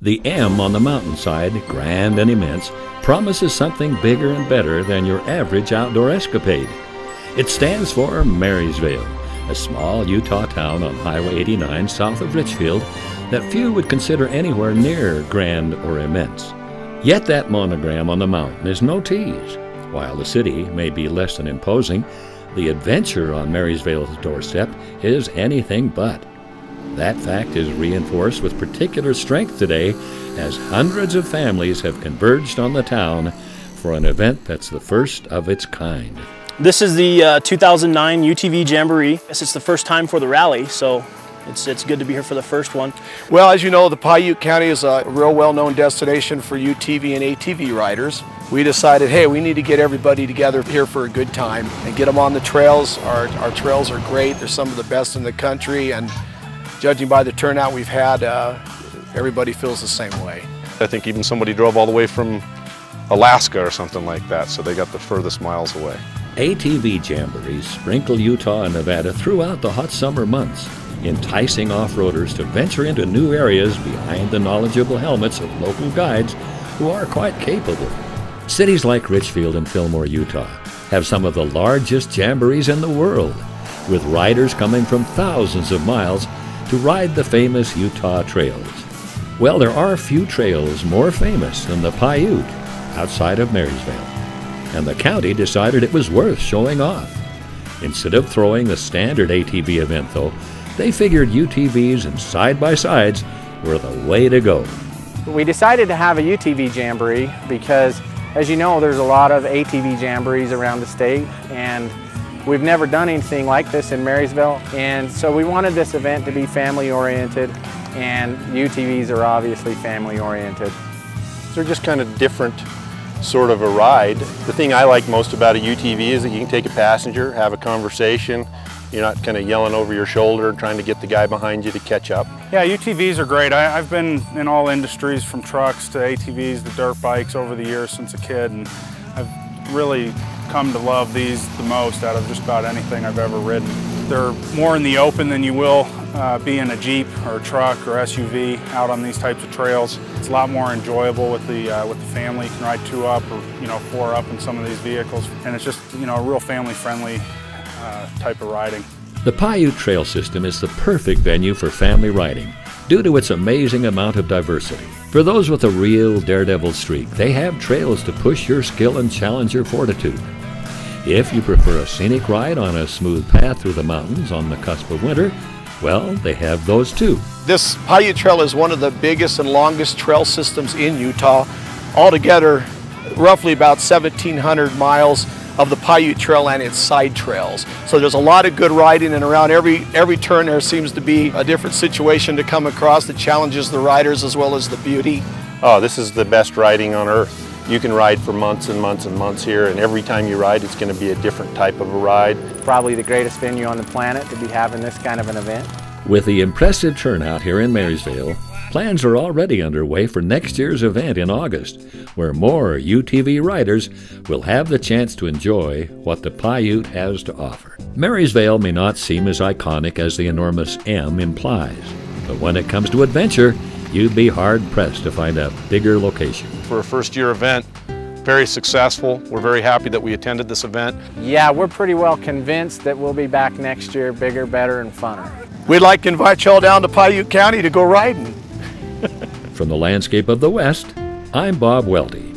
The M on the mountainside, grand and immense, promises something bigger and better than your average outdoor escapade. It stands for Marysvale, a small Utah town on Highway 89 south of Richfield that few would consider anywhere near grand or immense. Yet that monogram on the mountain is no tease. While the city may be less than imposing, the adventure on Marysvale's doorstep is anything but. That fact is reinforced with particular strength today as hundreds of families have converged on the town for an event that's the first of its kind. This is the 2009 UTV Jamboree. It's the first time for the rally, so it's good to be here for the first one. Well, as you know, the Piute County is a real well-known destination for UTV and ATV riders. We decided, hey, we need to get everybody together here for a good time and get them on the trails. Our trails are great. They're some of the best in the country, and judging by the turnout we've had, everybody feels the same way. I think even somebody drove all the way from Alaska or something like that, so they got the furthest miles away. ATV Jamborees sprinkle Utah and Nevada throughout the hot summer months, enticing off-roaders to venture into new areas behind the knowledgeable helmets of local guides who are quite capable. Cities like Richfield and Fillmore, Utah, have some of the largest jamborees in the world, with riders coming from thousands of miles to ride the famous Utah trails. Well, there are few trails more famous than the Paiute outside of Marysvale, and the county decided it was worth showing off. Instead of throwing the standard ATV event, though, they figured UTVs and side-by-sides were the way to go. We decided to have a UTV Jamboree because, as you know, there's a lot of ATV Jamborees around the state, and we've never done anything like this in Marysville, and so we wanted this event to be family-oriented, and UTVs are obviously family-oriented. They're just kind of different sort of a ride. The thing I like most about a UTV is that you can take a passenger, have a conversation. You're not kind of yelling over your shoulder trying to get the guy behind you to catch up. Yeah, UTVs are great. I've been in all industries, from trucks to ATVs to dirt bikes, over the years since a kid, and I've really come to love these the most out of just about anything I've ever ridden. They're more in the open than you will be in a Jeep or a truck or SUV out on these types of trails. It's a lot more enjoyable with the family. You can ride 2 up or 4 up in some of these vehicles, and it's just a real family-friendly type of riding. The Paiute Trail System is the perfect venue for family riding due to its amazing amount of diversity. For those with a real daredevil streak, they have trails to push your skill and challenge your fortitude. If you prefer a scenic ride on a smooth path through the mountains on the cusp of winter, well, they have those too. This Piute Trail is one of the biggest and longest trail systems in Utah. Altogether, roughly about 1,700 miles of the Piute Trail and its side trails. So there's a lot of good riding, and around every turn there seems to be a different situation to come across that challenges the riders as well as the beauty. Oh, this is the best riding on earth. You can ride for months and months and months here, and every time you ride it's going to be a different type of a ride. Probably the greatest venue on the planet to be having this kind of an event. With the impressive turnout here in Marysvale, plans are already underway for next year's event in August, where more UTV riders will have the chance to enjoy what the Paiute has to offer. Marysvale may not seem as iconic as the enormous M implies, but when it comes to adventure, you'd be hard-pressed to find a bigger location. For a first-year event, very successful. We're very happy that we attended this event. Yeah, we're pretty well convinced that we'll be back next year, bigger, better, and funner. We'd like to invite y'all down to Piute County to go riding. From the landscape of the West, I'm Bob Welty.